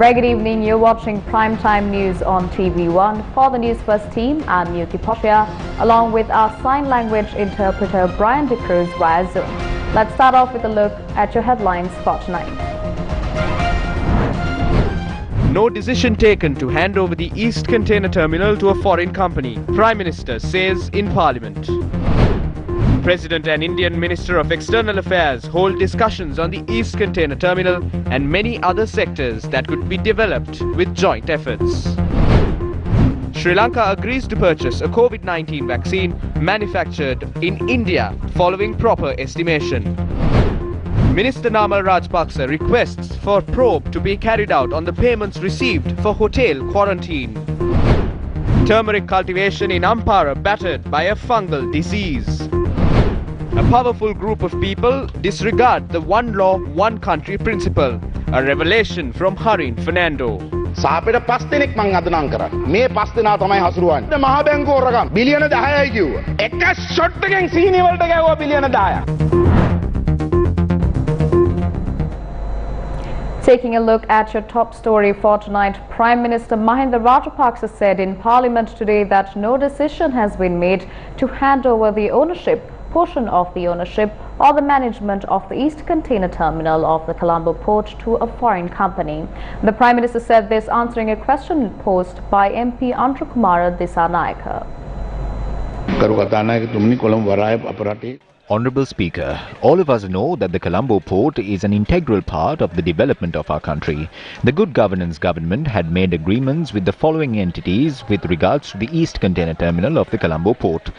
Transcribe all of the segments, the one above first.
Very good evening. You're watching Primetime News on TV1. For the Newsfirst team, I'm Yuki Poshia, along with our sign language interpreter Brian De Cruz via Zoom. Let's start off with a look at your headlines for tonight. No decision taken to hand over the East Container Terminal to a foreign company, Prime Minister says in Parliament. President and Indian Minister of External Affairs hold discussions on the East Container Terminal and many other sectors that could be developed with joint efforts. Sri Lanka agrees to purchase a COVID-19 vaccine manufactured in India following proper estimation. Minister Namal Rajapaksa requests for probe to be carried out on the payments received for hotel quarantine. Turmeric cultivation in Ampara battered by a fungal disease. A powerful group of people disregard the one law, one country principle. A revelation from Harin Fernando. සාපේට 5 දෙනෙක් මං අද නම් කරා. මේ 5 දෙනා තමයි හසුරුවන්නේ. මහා බැංකුව හොරගම් බිලියන 10යි කිව්වා. එක ෂොට් එකෙන් සීනි වලට ගෑවුවා බිලියන 10ක්. Taking a look at your top story for tonight, Prime Minister Mahinda Rajapaksa said in Parliament today that no decision has been made to hand over the portion of the ownership or the management of the East Container Terminal of the Colombo port to a foreign company. The Prime Minister said this answering a question posed by MP Andrukumara Disanayaka. Honourable Speaker, all of us know that the Colombo port is an integral part of the development of our country. The Good Governance government had made agreements with the following entities with regards to the East Container Terminal of the Colombo port.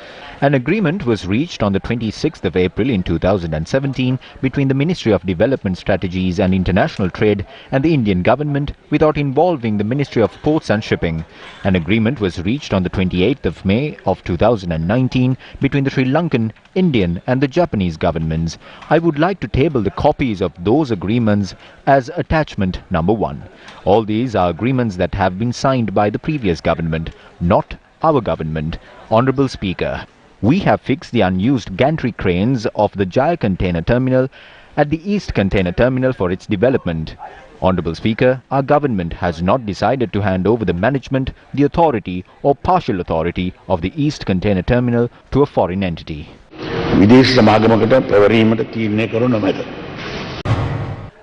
An agreement was reached on the 26th of April in 2017 between the Ministry of Development Strategies and International Trade and the Indian government without involving the Ministry of Ports and Shipping. An agreement was reached on the 28th of May of 2019 between the Sri Lankan, Indian and the Japanese governments. I would like to table the copies of those agreements as attachment number 1. All these are agreements that have been signed by the previous government, not our government. Honourable Speaker, we have fixed the unused gantry cranes of the Jaya Container Terminal at the East Container Terminal for its development. Honourable Speaker, our government has not decided to hand over the management, the authority or partial authority of the East Container Terminal to a foreign entity.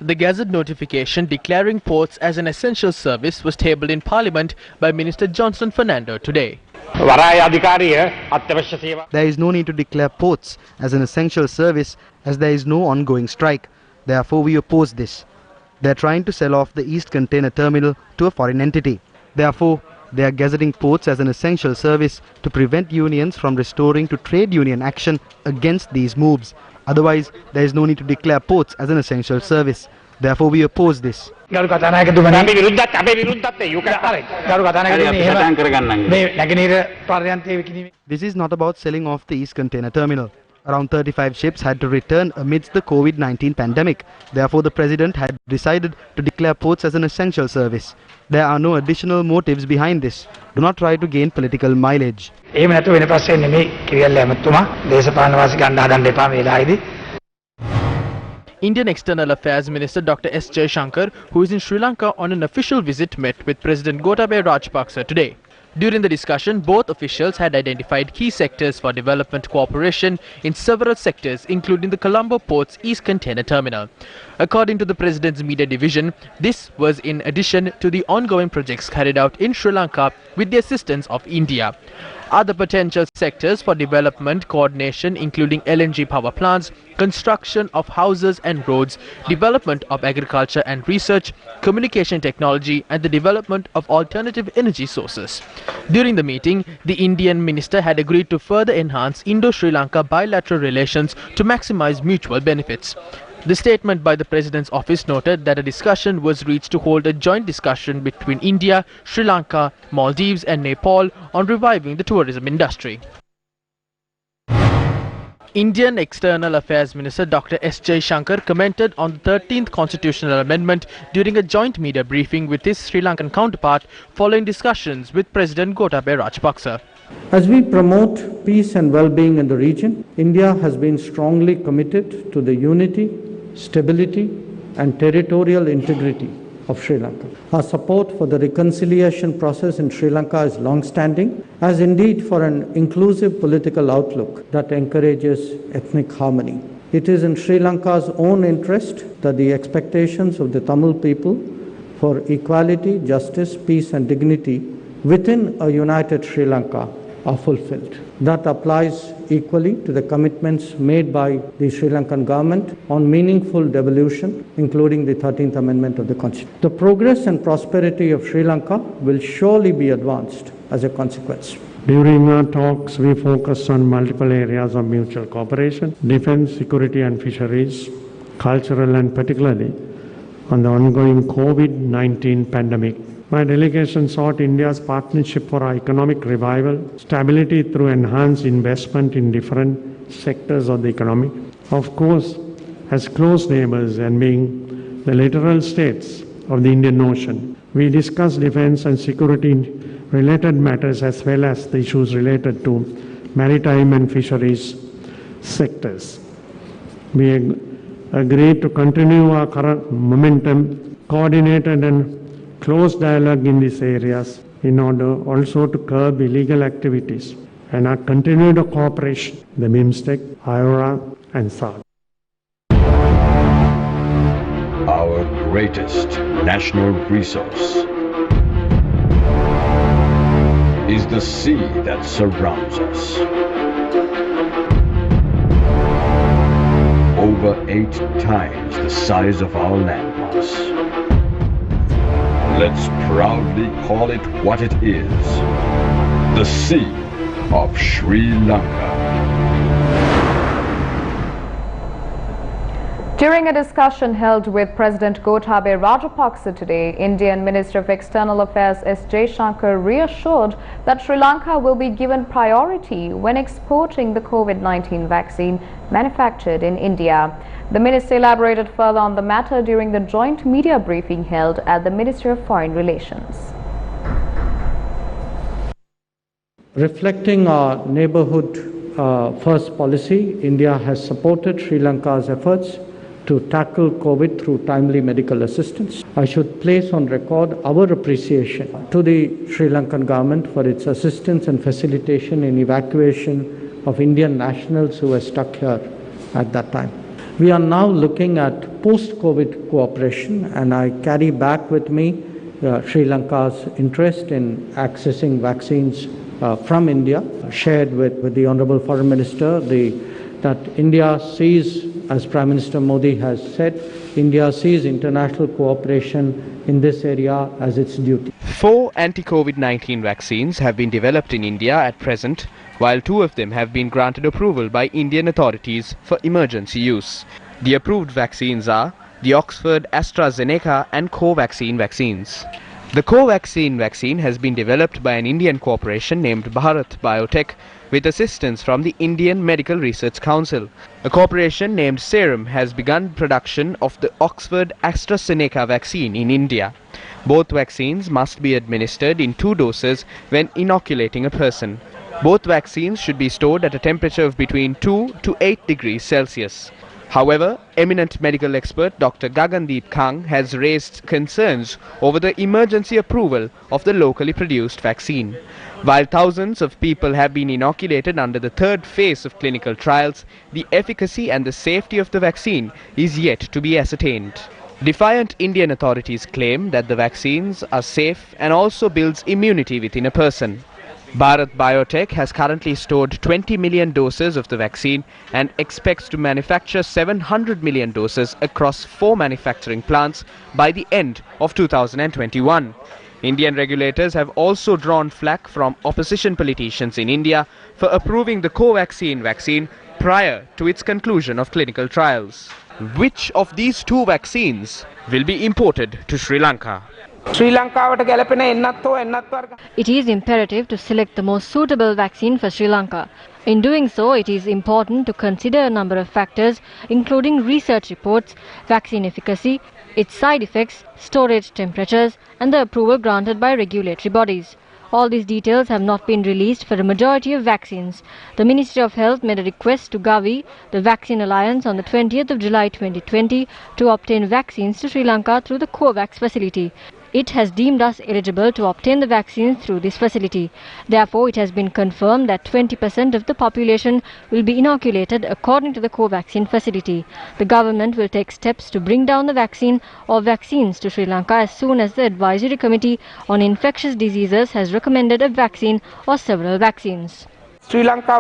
The Gazette notification declaring ports as an essential service was tabled in Parliament by Minister Johnson Fernando today. There is no need to declare ports as an essential service as there is no ongoing strike. Therefore, we oppose this. They are trying to sell off the East Container Terminal to a foreign entity. Therefore, they are gazetting ports as an essential service to prevent unions from restoring to trade union action against these moves. Otherwise, there is no need to declare ports as an essential service. Therefore, we oppose this. This is not about selling off the East Container Terminal. Around 35 ships had to return amidst the COVID-19 pandemic. Therefore, the President had decided to declare ports as an essential service. There are no additional motives behind this. Do not try to gain political mileage. Indian External Affairs Minister Dr. S. Jaishankar, who is in Sri Lanka on an official visit, met with President Gotabaya Rajapaksa today. During the discussion, both officials had identified key sectors for development cooperation in several sectors, including the Colombo Port's East Container Terminal. According to the President's media division, this was in addition to the ongoing projects carried out in Sri Lanka with the assistance of India. Other potential sectors for development coordination including LNG power plants, construction of houses and roads, development of agriculture and research, communication technology and the development of alternative energy sources. During the meeting, the Indian minister had agreed to further enhance Indo-Sri Lanka bilateral relations to maximize mutual benefits. The statement by the President's office noted that a discussion was reached to hold a joint discussion between India, Sri Lanka, Maldives and Nepal on reviving the tourism industry. Indian External Affairs Minister Dr. S. Jaishankar commented on the 13th Constitutional Amendment during a joint media briefing with his Sri Lankan counterpart following discussions with President Gotabaya Rajapaksa. As we promote peace and well-being in the region, India has been strongly committed to the unity, stability and territorial integrity of Sri Lanka. Our support for the reconciliation process in Sri Lanka is long-standing, as indeed for an inclusive political outlook that encourages ethnic harmony. It is in Sri Lanka's own interest that the expectations of the Tamil people for equality, justice, peace and dignity within a united Sri Lanka are fulfilled. That applies equally to the commitments made by the Sri Lankan government on meaningful devolution, including the 13th Amendment of the Constitution. The progress and prosperity of Sri Lanka will surely be advanced as a consequence. During our talks, we focused on multiple areas of mutual cooperation: defense, security and fisheries, cultural and particularly on the ongoing COVID-19 pandemic. My delegation sought India's partnership for our economic revival, stability through enhanced investment in different sectors of the economy. Of course, as close neighbors and being the littoral states of the Indian Ocean, we discussed defense and security related matters as well as the issues related to maritime and fisheries sectors. We agreed to continue our current momentum, coordinated and close dialogue in these areas in order also to curb illegal activities and our continued cooperation, the BIMSTEC, IORA and SAARC. Our greatest national resource is the sea that surrounds us. Over 8 times the size of our landmass. Let's proudly call it what it is, the Sea of Sri Lanka. During a discussion held with President Gotabaya Rajapaksa today, Indian Minister of External Affairs S. Jaishankar reassured that Sri Lanka will be given priority when exporting the COVID-19 vaccine manufactured in India. The minister elaborated further on the matter during the joint media briefing held at the Ministry of Foreign Relations. Reflecting our neighborhood first policy, India has supported Sri Lanka's efforts to tackle COVID through timely medical assistance. I should place on record our appreciation to the Sri Lankan government for its assistance and facilitation in evacuation of Indian nationals who were stuck here at that time. We are now looking at post-COVID cooperation, and I carry back with me Sri Lanka's interest in accessing vaccines from India, shared with the Honorable Foreign Minister, that India sees, as Prime Minister Modi has said, India sees international cooperation in this area as its duty. 4 anti-COVID-19 vaccines have been developed in India at present, while 2 of them have been granted approval by Indian authorities for emergency use. The approved vaccines are the Oxford AstraZeneca and Covaxin vaccines. The Covaxin vaccine has been developed by an Indian corporation named Bharat Biotech with assistance from the Indian Medical Research Council. A corporation named Serum has begun production of the Oxford AstraZeneca vaccine in India. Both vaccines must be administered in 2 doses when inoculating a person. Both vaccines should be stored at a temperature of between 2 to 8 degrees Celsius. However, eminent medical expert Dr. Gagandeep Kang has raised concerns over the emergency approval of the locally produced vaccine. While thousands of people have been inoculated under the 3rd phase of clinical trials, the efficacy and the safety of the vaccine is yet to be ascertained. Defiant Indian authorities claim that the vaccines are safe and also builds immunity within a person. Bharat Biotech has currently stored 20 million doses of the vaccine and expects to manufacture 700 million doses across 4 manufacturing plants by the end of 2021. Indian regulators have also drawn flack from opposition politicians in India for approving the Covaxin vaccine prior to its conclusion of clinical trials. Which of these 2 vaccines will be imported to Sri Lanka? It is imperative to select the most suitable vaccine for Sri Lanka. In doing so, it is important to consider a number of factors, including research reports, vaccine efficacy, its side effects, storage temperatures, and the approval granted by regulatory bodies. All these details have not been released for a majority of vaccines. The Ministry of Health made a request to Gavi, the Vaccine Alliance, on the 20th of July 2020 to obtain vaccines to Sri Lanka through the COVAX facility. It has deemed us eligible to obtain the vaccines through this facility. Therefore, it has been confirmed that 20% of the population will be inoculated according to the co-vaccine facility. The government will take steps to bring down the vaccine or vaccines to Sri Lanka as soon as the Advisory Committee on Infectious Diseases has recommended a vaccine or several vaccines. Sri Lanka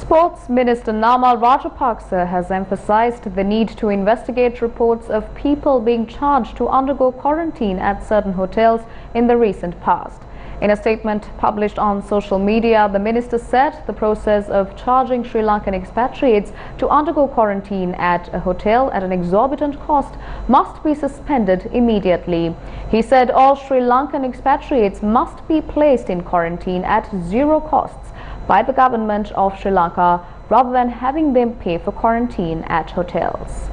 Sports Minister Namal Rajapaksa has emphasized the need to investigate reports of people being charged to undergo quarantine at certain hotels in the recent past. In a statement published on social media, the minister said the process of charging Sri Lankan expatriates to undergo quarantine at a hotel at an exorbitant cost must be suspended immediately. He said all Sri Lankan expatriates must be placed in quarantine at zero costs by the government of Sri Lanka rather than having them pay for quarantine at hotels.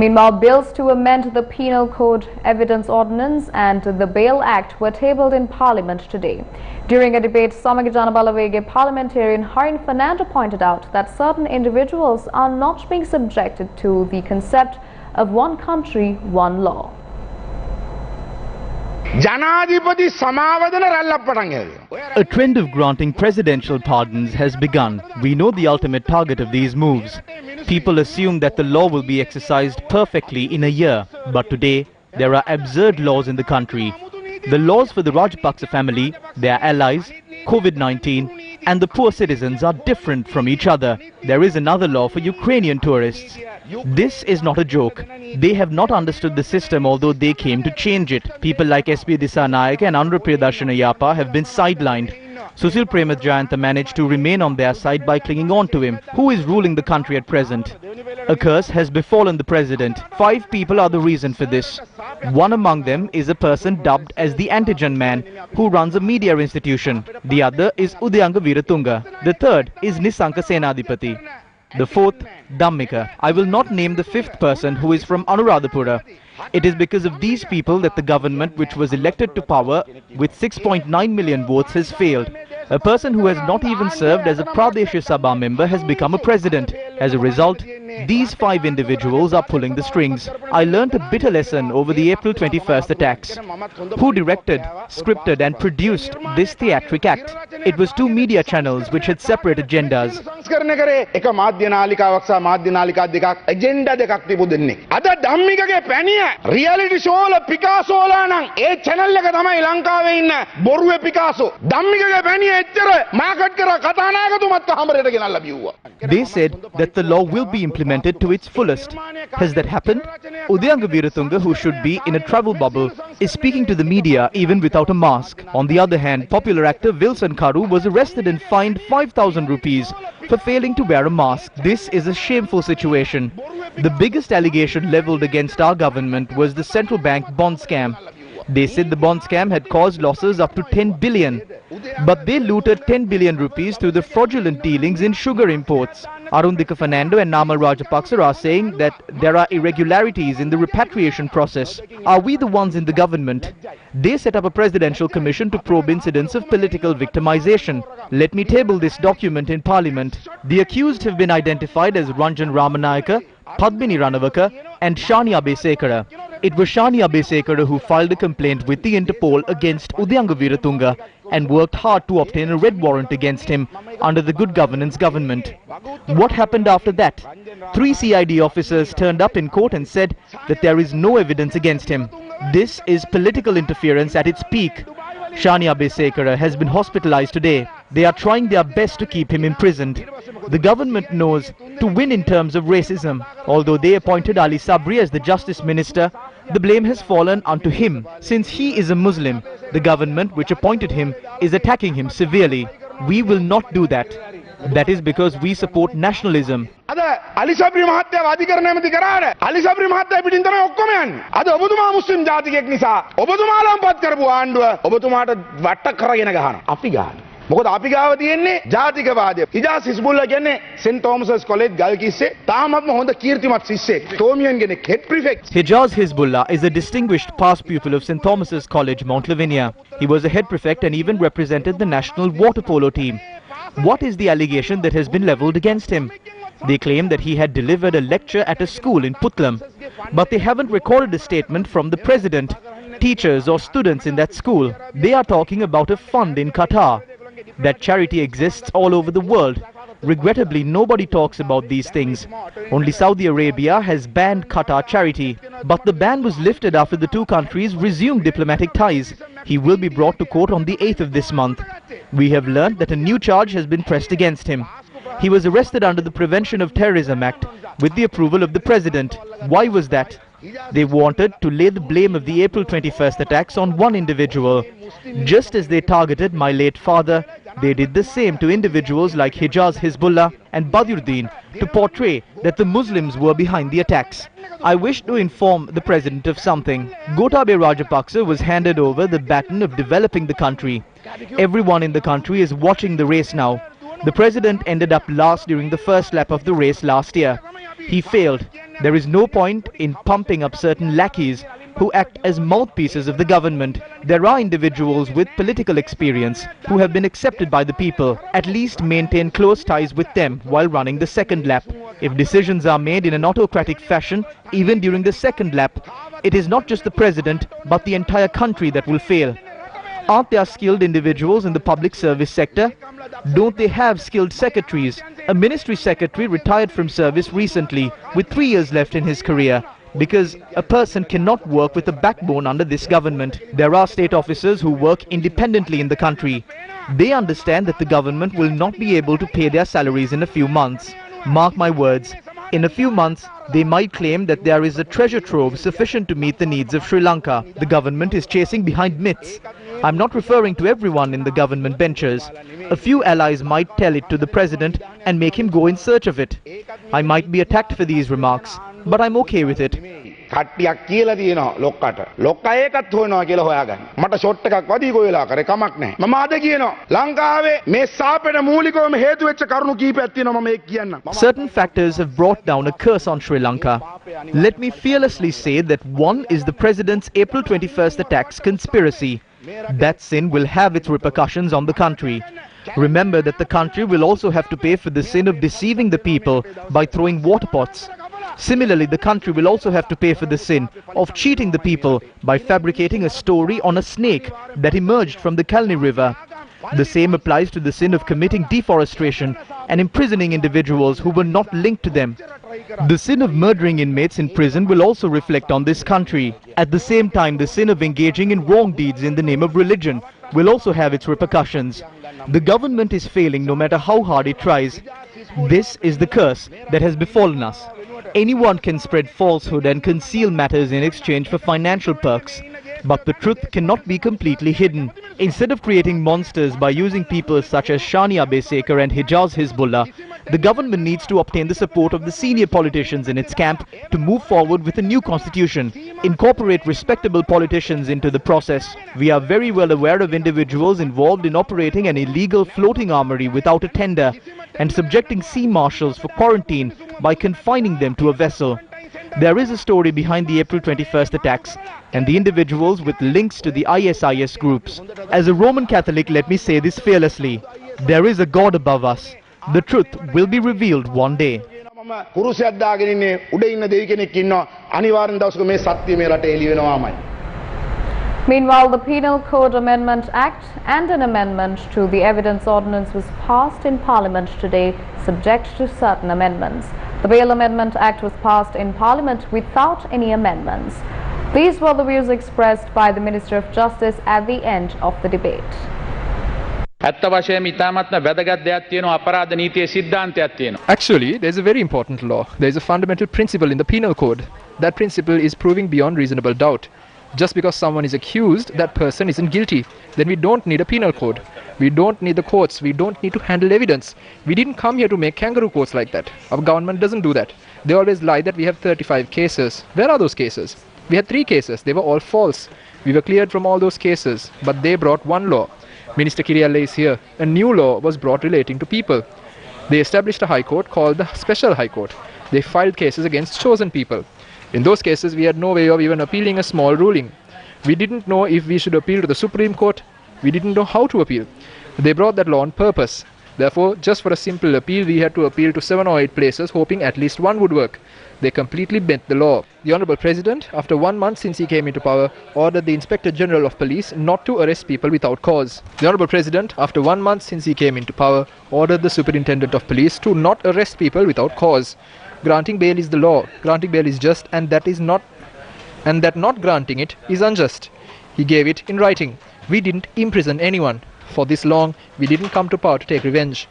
Meanwhile, bills to amend the Penal Code Evidence Ordinance and the Bail Act were tabled in Parliament today. During a debate, Samagijana Balawege parliamentarian Harin Fernando pointed out that certain individuals are not being subjected to the concept of one country, one law. A trend of granting presidential pardons has begun. We know the ultimate target of these moves. People assume that the law will be exercised perfectly in a year. But today, there are absurd laws in the country. The laws for the Rajapaksa family, their allies, COVID-19 and the poor citizens are different from each other. There is another law for Ukrainian tourists. This is not a joke. They have not understood the system, although they came to change it. People like SP Disanayak and Andhra Priyadashana Yapa have been sidelined. Susil Premath Jayantha managed to remain on their side by clinging on to him. Who is ruling the country at present? A curse has befallen the president. 5 people are the reason for this. One among them is a person dubbed as the Antigen Man, who runs a media institution. The other is Udayanga Veeratunga. The third is Nisanka Senadipati. The fourth, Dhammika. I will not name the 5th person, who is from Anuradhapura. It is because of these people that the government, which was elected to power with 6.9 million votes, has failed. A person who has not even served as a Pradeshya Sabha member has become a president. As a result, these 5 individuals are pulling the strings. I learnt a bitter lesson over the April 21st attacks. Who directed, scripted and produced this theatric act? It was 2 media channels which had separate agendas. reality show la Picasso la nang e channel එක තමයි ලංකාවේ ඉන්න බොරුවේ Picasso ධම්මිකගේ පැණිය එච්චර market කරා කතානායකතුමත් කහමරේට ගෙනල්ලා බිව්වා. They said that the law will be implemented to its fullest. Has that happened? Udayanga Veeratunga, who should be in a travel bubble, is speaking to the media even without a mask. On the other hand, popular actor Wilson Karu was arrested and fined 5,000 rupees for failing to wear a mask. This is a shameful situation. The biggest allegation leveled against our government was the central bank bond scam. They said the bond scam had caused losses up to 10 billion. But they looted 10 billion rupees through the fraudulent dealings in sugar imports. Arundika Fernando and Namal Rajapaksa are saying that there are irregularities in the repatriation process. Are we the ones in the government? They set up a presidential commission to probe incidents of political victimization. Let me table this document in Parliament. The accused have been identified as Ranjan Ramanayaka, Padmini Ranavaka and Shani Abesekara. It was Shani Abesekara who filed a complaint with the Interpol against Udayanga Veeratunga and worked hard to obtain a red warrant against him under the Good Governance government. What happened after that? 3 CID officers turned up in court and said that there is no evidence against him. This is political interference at its peak. Shani Abesekara has been hospitalized today. They are trying their best to keep him imprisoned. The government knows to win in terms of racism. Although they appointed Ali Sabri as the Justice Minister, the blame has fallen onto him. Since he is a Muslim, the government which appointed him is attacking him severely. We will not do that. That is because we support nationalism. Ali Sabri මහත්තයා අධිකරණ ඇමති කරාට Ali Sabri මහත්තයා පිටින් තමයි ඔක්කොම යන්නේ. අද ඔබතුමා මුස්ලිම් ජාතිකයෙක් නිසා ඔබතුමාලම්පත් කරපු ආණ්ඩුව ඔබතුමාට වට කරගෙන ගහනවා. අපි ගහනවා. මොකද අපි ගාව තියෙන්නේ ජාතිකවාදය. හිජාස් හිස්බුල්ලා කියන්නේ සෙන්ට් තෝමසස් කොලෙජ් ගල්කිස්සේ තාමත්ම හොඳ කීර්තිමත් ශිෂ්‍යෙක්. තෝමියන් කෙනෙක් head prefect. Hijaz Hizbullah is a distinguished past pupil of St. Thomas's College, Mount Lavinia. He was a head prefect and even represented the national water polo team. What is the allegation that has been levelled against him? They claim that he had delivered a lecture at a school in Putlam, but they haven't recorded a statement from the president, teachers or students in that school. They are talking about a fund in Qatar. That charity exists all over the world. Regrettably, nobody talks about these things. Only Saudi Arabia has banned Qatar charity. But the ban was lifted after the two countries resumed diplomatic ties. He will be brought to court on the 8th of this month. We have learned that a new charge has been pressed against him. He was arrested under the Prevention of Terrorism Act with the approval of the President. Why was that? They wanted to lay the blame of the April 21st attacks on one individual. Just as they targeted my late father, they did the same to individuals like Hijaz Hizbullah and Badiruddin to portray that the Muslims were behind the attacks. I wish to inform the President of something. Gotabaya Rajapaksa was handed over the baton of developing the country. Everyone in the country is watching the race now. The President ended up last during the first lap of the race last year. He failed. There is no point in pumping up certain lackeys who act as mouthpieces of the government. There are individuals with political experience who have been accepted by the people. At least maintain close ties with them while running the second lap. If decisions are made in an autocratic fashion, even during the second lap, it is not just the President but the entire country that will fail. Aren't there skilled individuals in the public service sector? Don't they have skilled secretaries? A ministry secretary retired from service recently with 3 years left in his career because a person cannot work with a backbone under this government. There are state officers who work independently in the country. They understand that the government will not be able to pay their salaries in a few months. Mark my words, in a few months, they might claim that there is a treasure trove sufficient to meet the needs of Sri Lanka. The government is chasing behind myths. I'm not referring to everyone in the government benches. A few allies might tell it to the President and make him go in search of it. I might be attacked for these remarks, but I'm okay with it. කට්ටියක් කියලා තියෙනවා ලොක්කට. ලොක්කා ඒකත් හොයනවා කියලා හොයාගන්න. මට shot එකක් වදී කොයිලා කරේ කමක් නැහැ. මම අද කියනවා ලංකාවේ මේ සාපේට මූලිකවම හේතු වෙච්ච කරුණු කීපයක් තියෙනවා මම ඒක කියන්නම්. Certain factors have brought down a curse on Sri Lanka. Let me fearlessly say that one is the President's April 21st attacks conspiracy. That sin will have its repercussions on the country. Remember that the country will also have to pay for the sin of deceiving the people by throwing water pots. Similarly, the country will also have to pay for the sin of cheating the people by fabricating a story on a snake that emerged from the Kalni River. The same applies to the sin of committing deforestation and imprisoning individuals who were not linked to them. The sin of murdering inmates in prison will also reflect on this country. At the same time, the sin of engaging in wrong deeds in the name of religion will also have its repercussions. The government is failing no matter how hard it tries. This is the curse that has befallen us. Anyone can spread falsehood and conceal matters in exchange for financial perks. But the truth cannot be completely hidden. Instead of creating monsters by using people such as Shani Abesekar and Hijaz Hizbullah, the government needs to obtain the support of the senior politicians in its camp to move forward with a new constitution, incorporate respectable politicians into the process. We are very well aware of individuals involved in operating an illegal floating armory without a tender and subjecting sea marshals for quarantine by confining them to a vessel. There is a story behind the April 21st attacks and the individuals with links to the ISIS groups. As a Roman Catholic, let me say this fearlessly. There is a God above us. The truth will be revealed one day. Meanwhile, the Penal Code Amendment Act and an amendment to the Evidence Ordinance was passed in Parliament today, subject to certain amendments. The Bail Amendment Act was passed in Parliament without any amendments. These were the views expressed by the Minister of Justice at the end of the debate. Actually, there's a very important law. There's a fundamental principle in the penal code. That principle is proving beyond reasonable doubt. Just because someone is accused, that person isn't guilty. Then we don't need a penal code. We don't need the courts. We don't need to handle evidence. We didn't come here to make kangaroo courts like that. Our government doesn't do that. They always lie that we have 35 cases. Where are those cases? We had 3 cases. They were all false. We were cleared from all those cases. But they brought one law. Minister Kirialle is here. A new law was brought relating to people. They established a high court called the Special High Court. They filed cases against chosen people. In those cases, we had no way of even appealing a small ruling. We didn't know if we should appeal to the Supreme Court. We didn't know how to appeal. They brought that law on purpose. Therefore, just for a simple appeal, we had to appeal to 7 or 8 places, hoping at least one would work. They completely bent the law. The Honourable President, after 1 month since he came into power, ordered the Inspector General of Police not to arrest people without cause. The Honourable President, after 1 month since he came into power, ordered the Superintendent of Police to not arrest people without cause. Granting bail is the law. Granting bail is just, and that not granting it is unjust. He gave it in writing. We didn't imprison anyone. For this long, we didn't come to power to take revenge.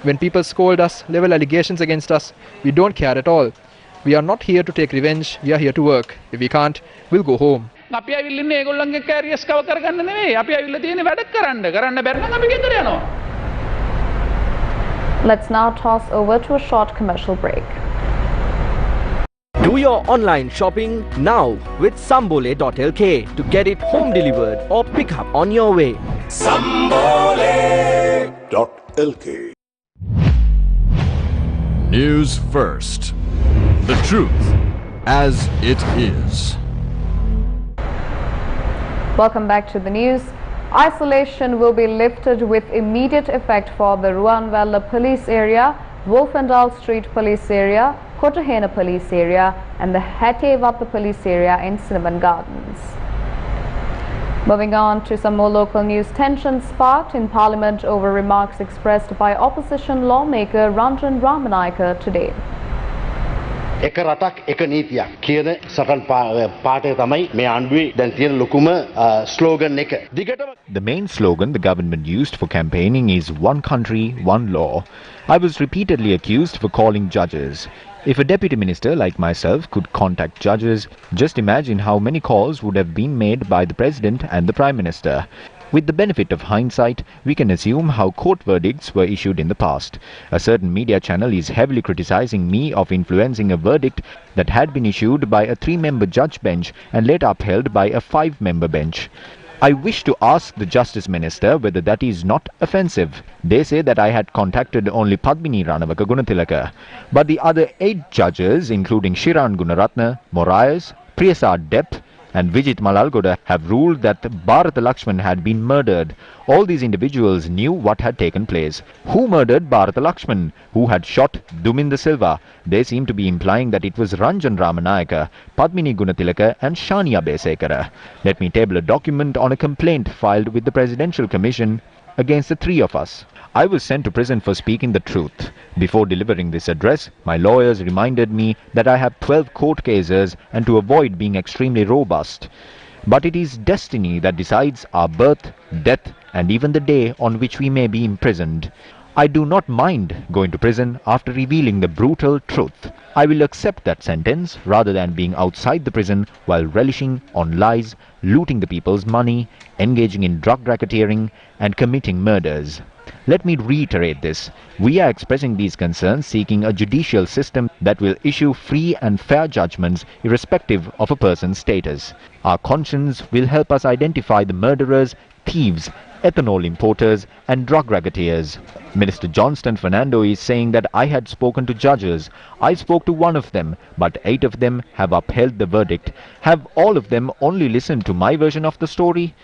When people scold us, level allegations against us, we don't care at all. We are not here to take revenge, we are here to work. If we can't, we'll go home. Let's now toss over to a short commercial break. Do your online shopping now with Sambole.lk to get it home delivered or pick up on your way. Sambole.lk. News First. The truth as it is. Welcome back to the news. Isolation will be lifted with immediate effect for the Ruanvalla police area, Wolfendal Street police area, Kotahena police area and the Hattevatta police area in Cinnamon Gardens. Moving on to some more local news, tension sparked in Parliament over remarks expressed by opposition lawmaker Ranjan Ramanayake today. එක රටක් එක නීතියක් කියන සටන් පාඨය තමයි මේ ආණ්ඩුවේ දැන් තියෙන ලොකුම ස්ලෝගන් එක. The main slogan the government used for campaigning is one country, one law. I was repeatedly accused for calling judges. If a deputy minister like myself could contact judges, just imagine how many calls would have been made by the president and the prime minister. With the benefit of hindsight, we can assume how court verdicts were issued in the past. A certain media channel is heavily criticizing me of influencing a verdict that had been issued by a 3-member judge bench and later upheld by a 5-member bench. I wish to ask the Justice Minister whether that is not offensive. They say that I had contacted only Padmini Ranawaka Gunatilaka, but the other 8 judges, including Shiran Gunaratna, Moraes, Priyasad Depp, and Vijit Malalgoda have ruled that Bharata Lakshman had been murdered. All these individuals knew what had taken place. Who murdered Bharata Lakshman? Who had shot Duminda Silva? They seem to be implying that it was Ranjan Ramanayake, Padmini Gunatilaka and Shania Besekara. Let me table a document on a complaint filed with the Presidential Commission against the 3 of us. I was sent to prison for speaking the truth. Before delivering this address, my lawyers reminded me that I have 12 court cases and to avoid being extremely robust. But it is destiny that decides our birth, death, and even the day on which we may be imprisoned. I do not mind going to prison after revealing the brutal truth. I will accept that sentence rather than being outside the prison while relishing on lies, looting the people's money, engaging in drug racketeering, and committing murders. Let me reiterate this. We are expressing these concerns seeking a judicial system that will issue free and fair judgments irrespective of a person's status. Our conscience will help us identify the murderers, thieves, ethanol importers and drug racketeers. Minister Johnston Fernando is saying that I had spoken to judges. I spoke to one of them, but 8 of them have upheld the verdict. Have all of them only listened to my version of the story?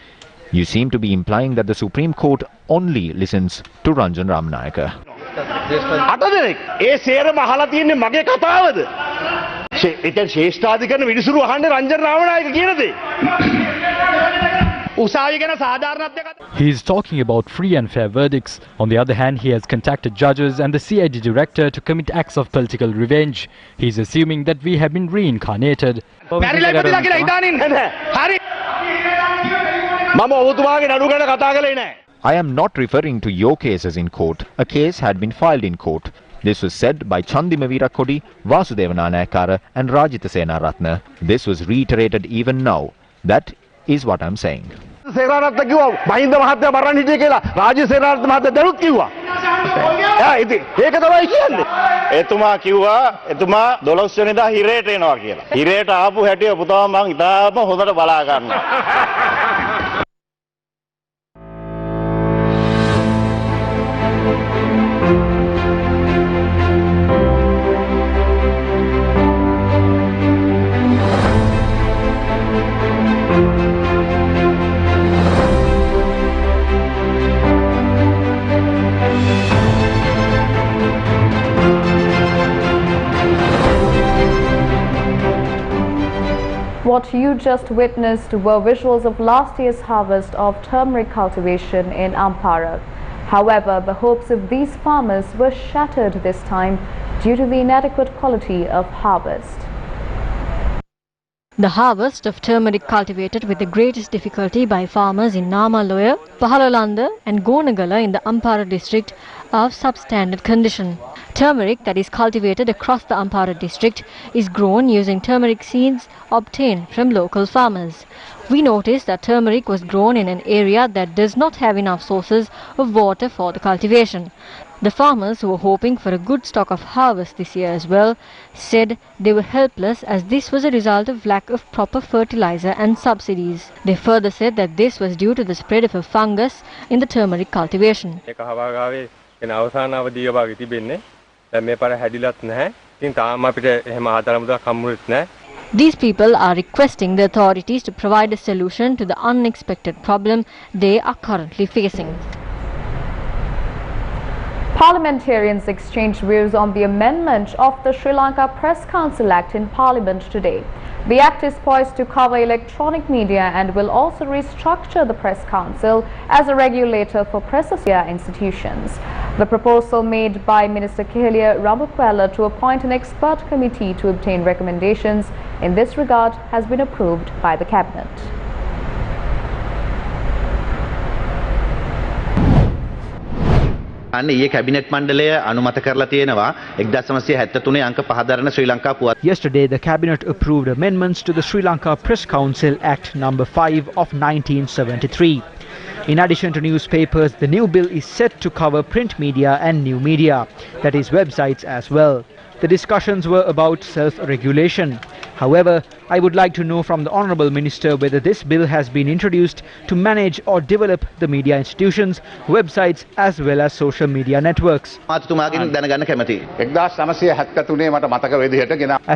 You seem to be implying that the Supreme Court only listens to Ranjan Ramanayake. ඒ සේරම අහලා තියන්නේ මගේ කතාවද? එතන ශේෂ්ඨාධිකරණ විනිසුරු අහන්නේ රංජන් රාමනායක කියන දේ. He is talking about free and fair verdicts. On the other hand, he has contacted judges and the CID director to commit acts of political revenge. He is assuming that we have been reincarnated. I am not referring to your cases in court. A case had been filed in court. This was said by Chandima Virakodi, Vasudeva Nanayakara and Rajitha Senaratne. This was reiterated even now. That is what I am saying. Senaratne කිව්වා මහින්ද මහත්තයා බරන් හිටියේ කියලා රාජ්‍ය සේනාරත්න මහත්තයා දැනුත් කිව්වා. ඉතින් ඒක තමයි කියන්නේ. එතුමා කිව්වා එතුමා 12 වෙනිදා හිරේට එනවා කියලා. හිරේට ආපු හැටිය පුතා මං ඉතාලම හොඳට බලා ගන්නවා. What you just witnessed were visuals of last year's harvest of turmeric cultivation in Ampara. However, the hopes of these farmers were shattered this time due to the inadequate quality of harvest. The harvest of turmeric cultivated with the greatest difficulty by farmers in Namaloya, Pahalalanda and Gonagala in the Ampara district are of substandard condition. Turmeric that is cultivated across the Ampara district is grown using turmeric seeds obtained from local farmers. We noticed that turmeric was grown in an area that does not have enough sources of water for the cultivation. The farmers, who were hoping for a good stock of harvest this year as well, said they were helpless as this was a result of lack of proper fertilizer and subsidies. They further said that this was due to the spread of a fungus in the turmeric cultivation. These people are requesting the authorities to provide a solution to the unexpected problem they are currently facing. Parliamentarians exchanged views on the amendment of the Sri Lanka Press Council Act in Parliament today. The Act is poised to cover electronic media and will also restructure the Press Council as a regulator for press institutions. The proposal made by Minister Kehelia Ramakwela to appoint an expert committee to obtain recommendations in this regard has been approved by the Cabinet. Yesterday, the Cabinet approved amendments to the Sri Lanka Press Council Act No. 5 of 1973. In addition to newspapers, the new bill is set to cover print media and new media, that is websites as well. The discussions were about self-regulation. However, I would like to know from the Honourable Minister whether this bill has been introduced to manage or develop the media institutions, websites as well as social media networks. As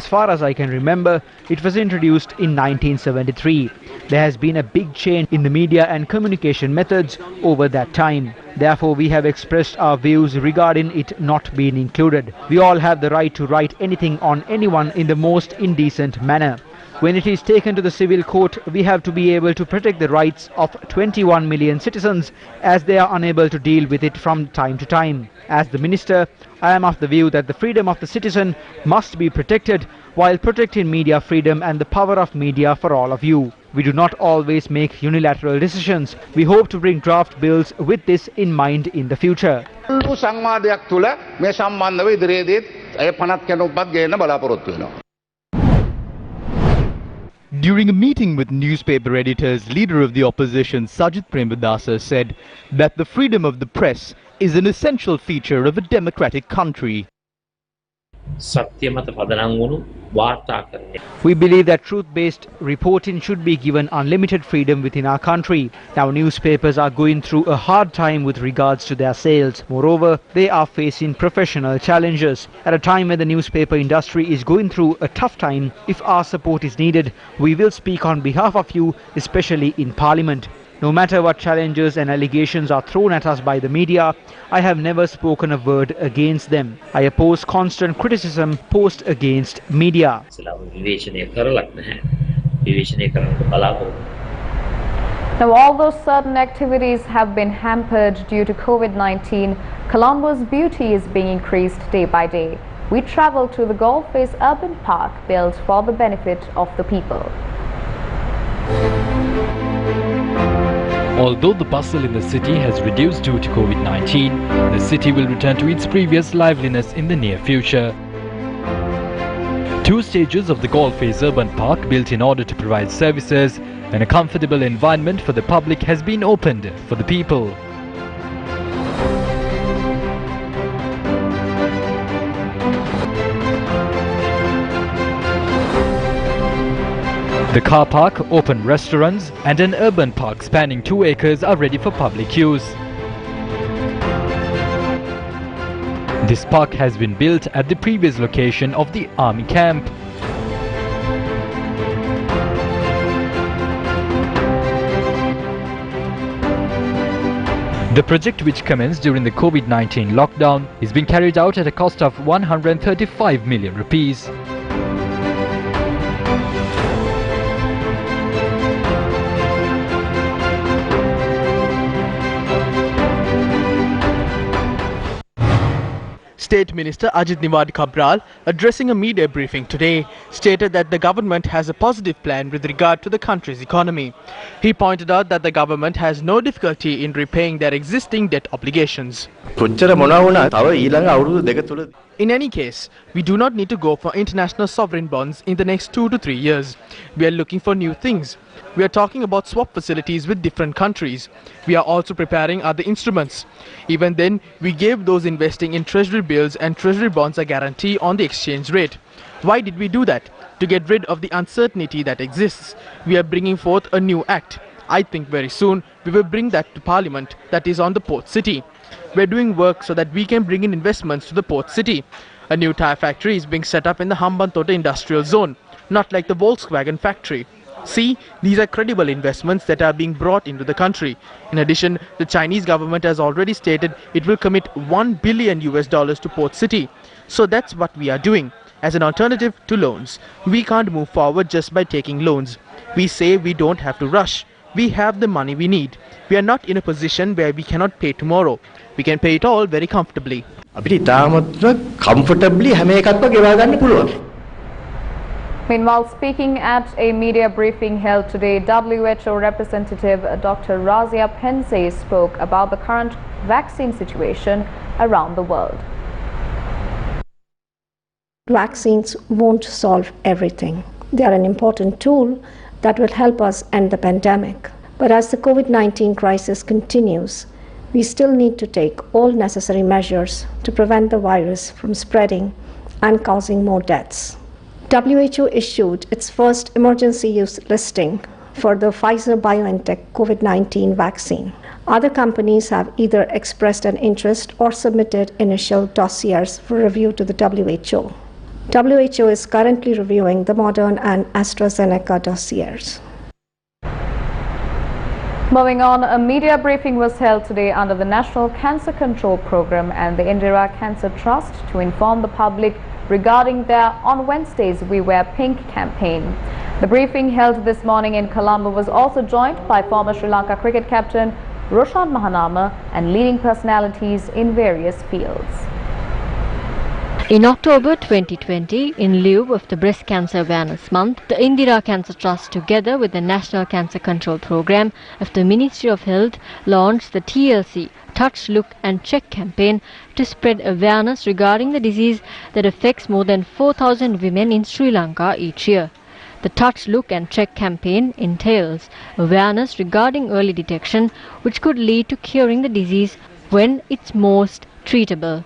far as I can remember, it was introduced in 1973. There has been a big change in the media and communication methods over that time. Therefore, we have expressed our views regarding it not being included. We all have the right to write anything on anyone in the most indecent manner. When it is taken to the civil court, we have to be able to protect the rights of 21 million citizens as they are unable to deal with it from time to time. As the Minister, I am of the view that the freedom of the citizen must be protected while protecting media freedom and the power of media for all of you. We do not always make unilateral decisions. We hope to bring draft bills with this in mind in the future. During a meeting with newspaper editors, leader of the opposition Sajith Premadasa said that the freedom of the press is an essential feature of a democratic country. We believe that truth-based reporting should be given unlimited freedom within our country. Now newspapers are going through a hard time with regards to their sales. Moreover, they are facing professional challenges. At a time when the newspaper industry is going through a tough time, if our support is needed, we will speak on behalf of you, especially in Parliament. No matter what challenges and allegations are thrown at us by the media, I have never spoken a word against them. I oppose constant criticism posed against media. Now, although certain activities have been hampered due to COVID-19, Colombo's beauty is being increased day by day. We travel to the Golf Face Urban Park built for the benefit of the people. Although the bustle in the city has reduced due to COVID-19, the city will return to its previous liveliness in the near future. 2 stages of the Golf Face Urban Park, built in order to provide services and a comfortable environment for the public, has been opened for the people. The car park, open restaurants and an urban park spanning 2 acres are ready for public use. This park has been built at the previous location of the army camp. The project, which commenced during the COVID-19 lockdown, is being carried out at a cost of 135 million rupees. State Minister Ajit Niwad Cabral, addressing a media briefing today, stated that the government has a positive plan with regard to the country's economy. He pointed out that the government has no difficulty in repaying their existing debt obligations. In any case, we do not need to go for international sovereign bonds in the next 2 to 3 years. We are looking for new things. We are talking about swap facilities with different countries. We are also preparing other instruments. Even then, we gave those investing in treasury bills and treasury bonds a guarantee on the exchange rate. Why did we do that? To get rid of the uncertainty that exists. We are bringing forth a new act. I think very soon we will bring that to Parliament, that is on the port city. We're doing work so that we can bring in investments to the port city. A new tyre factory is being set up in the Hambantota industrial zone, not like the Volkswagen factory. See, these are credible investments that are being brought into the country. In addition, the Chinese government has already stated it will commit $1 billion to port city. So that's what we are doing. As an alternative to loans, we can't move forward just by taking loans. We say we don't have to rush. We have the money we need. We are not in a position where we cannot pay tomorrow. We can pay it all very comfortably. Meanwhile, speaking at a media briefing held today, WHO representative Dr. Razia Pense spoke about the current vaccine situation around the world. Vaccines won't solve everything. They are an important tool that will help us end the pandemic. But as the COVID-19 crisis continues, we still need to take all necessary measures to prevent the virus from spreading and causing more deaths. WHO issued its first emergency use listing for the Pfizer-BioNTech COVID-19 vaccine. Other companies have either expressed an interest or submitted initial dossiers for review to the WHO. WHO is currently reviewing the Moderna and AstraZeneca dossiers. Moving on, a media briefing was held today under the National Cancer Control Program and the Indira Cancer Trust to inform the public regarding their On Wednesdays We Wear Pink campaign. The briefing held this morning in Colombo was also joined by former Sri Lanka cricket captain Roshan Mahanama and leading personalities in various fields. In October 2020, in lieu of the Breast Cancer Awareness Month, the Indira Cancer Trust, together with the National Cancer Control Program of the Ministry of Health, launched the TLC Touch, Look and Check campaign to spread awareness regarding the disease that affects more than 4,000 women in Sri Lanka each year. The Touch, Look and Check campaign entails awareness regarding early detection, which could lead to curing the disease when it's most treatable.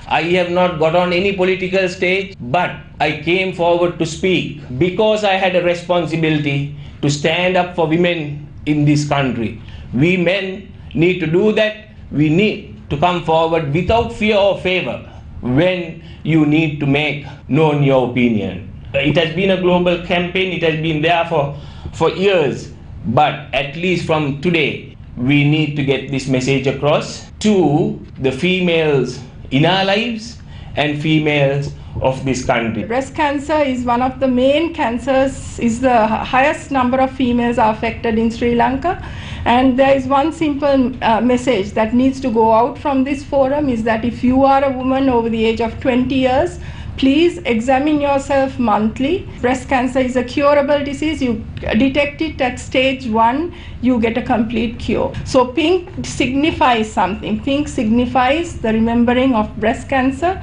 I have not got on any political stage, but I came forward to speak because I had a responsibility to stand up for women in this country. We men need to do that. We need to come forward without fear or favor when you need to make known your opinion. It has been a global campaign. It has been there for years, but at least from today, we need to get this message across to the females in our lives and females of this country. Breast cancer is one of the main cancers, is the highest number of females are affected in Sri Lanka, and there is one simple message that needs to go out from this forum, is that if you are a woman over the age of 20 years, please examine yourself monthly. Breast cancer is a curable disease. You detect it at stage 1, you get a complete cure. So pink signifies something. Pink signifies the remembering of breast cancer,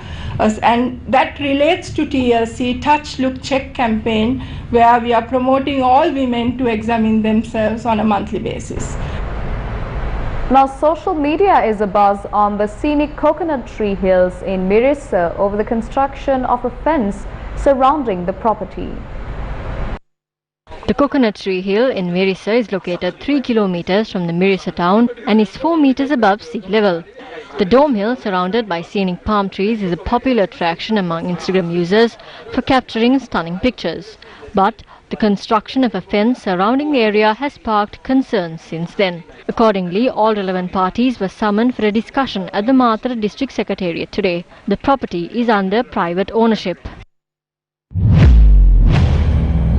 and that relates to TLC Touch, Look, Check campaign, where we are promoting all women to examine themselves on a monthly basis. Now, social media is abuzz on the scenic coconut tree hills in Mirissa over the construction of a fence surrounding the property. The coconut tree hill in Mirissa is located 3 kilometers from the Mirissa town and is 4 meters above sea level. The dome hill, surrounded by scenic palm trees, is a popular attraction among Instagram users for capturing stunning pictures. But the construction of a fence surrounding the area has sparked concerns since then. Accordingly, all relevant parties were summoned for a discussion at the Matara District Secretariat today. The property is under private ownership.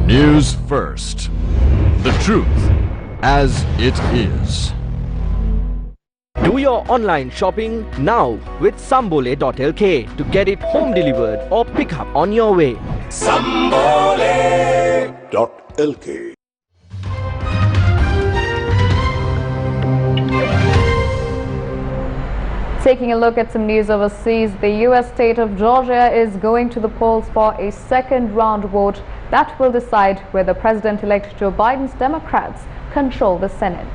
News first. The truth as it is. Do your online shopping now with Bulletin.lk to get it home delivered or pick up on your way. Bulletin.lk. Taking a look at some news overseas, the U.S. state of Georgia is going to the polls for a second round vote that will decide whether President-elect Joe Biden's Democrats control the Senate.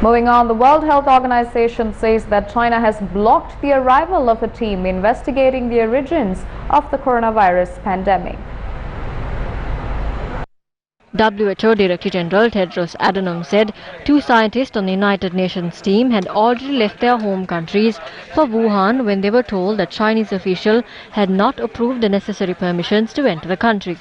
Moving on, the World Health Organization says that China has blocked the arrival of a team investigating the origins of the coronavirus pandemic. WHO Director General Tedros Adhanom said 2 scientists on the United Nations team had already left their home countries for Wuhan when they were told that Chinese officials had not approved the necessary permissions to enter the country.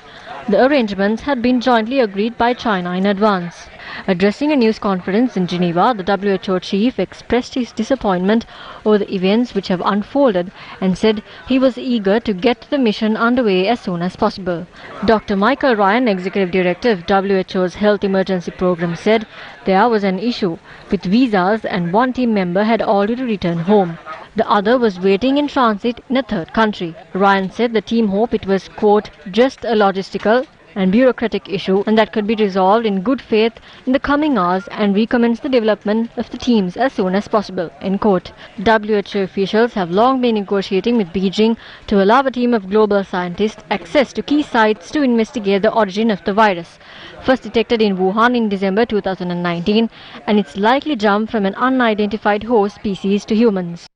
The arrangements had been jointly agreed by China in advance. Addressing a news conference in Geneva, the WHO chief expressed his disappointment over the events which have unfolded and said he was eager to get the mission underway as soon as possible. Dr. Michael Ryan, Executive Director of WHO's Health Emergency Program, said there was an issue with visas and one team member had already returned home. The other was waiting in transit in a third country. Ryan said the team hoped it was, quote, just a logistical and bureaucratic issue and that could be resolved in good faith in the coming hours and recommence the development of the teams as soon as possible, end quote. WHO officials have long been negotiating with Beijing to allow a team of global scientists access to key sites to investigate the origin of the virus. First detected in Wuhan in December 2019 and its likely jump from an unidentified host species to humans.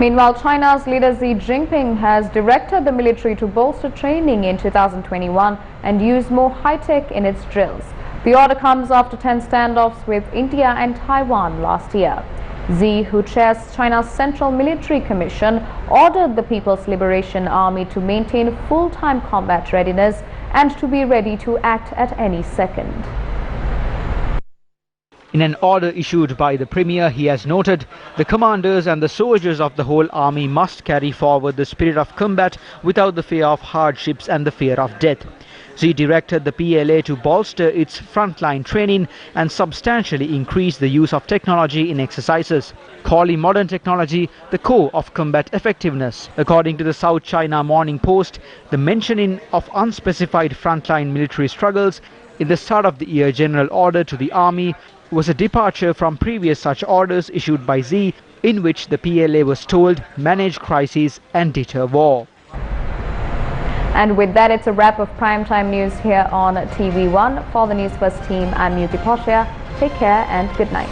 Meanwhile, China's leader Xi Jinping has directed the military to bolster training in 2021 and use more high-tech in its drills. The order comes after 10 standoffs with India and Taiwan last year. Xi, who chairs China's Central Military Commission, ordered the People's Liberation Army to maintain full-time combat readiness and to be ready to act at any second. In an order issued by the Premier, he has noted the commanders and the soldiers of the whole army must carry forward the spirit of combat without the fear of hardships and the fear of death. Xi directed the PLA to bolster its frontline training and substantially increase the use of technology in exercises, calling modern technology the core of combat effectiveness. According to the South China Morning Post, the mentioning of unspecified frontline military struggles in the start of the year general order to the army was a departure from previous such orders issued by Xi, in which the PLA was told manage crises and deter war. And with that, it's a wrap of primetime news here on TV1. For the Newsfirst team, I'm Yuki Poshia. Take care and good night.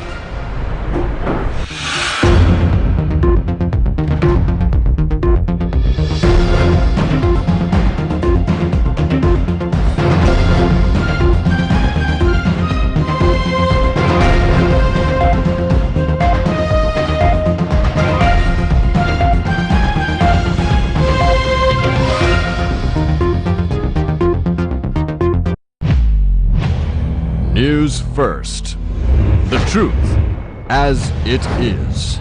News First. The truth as it is.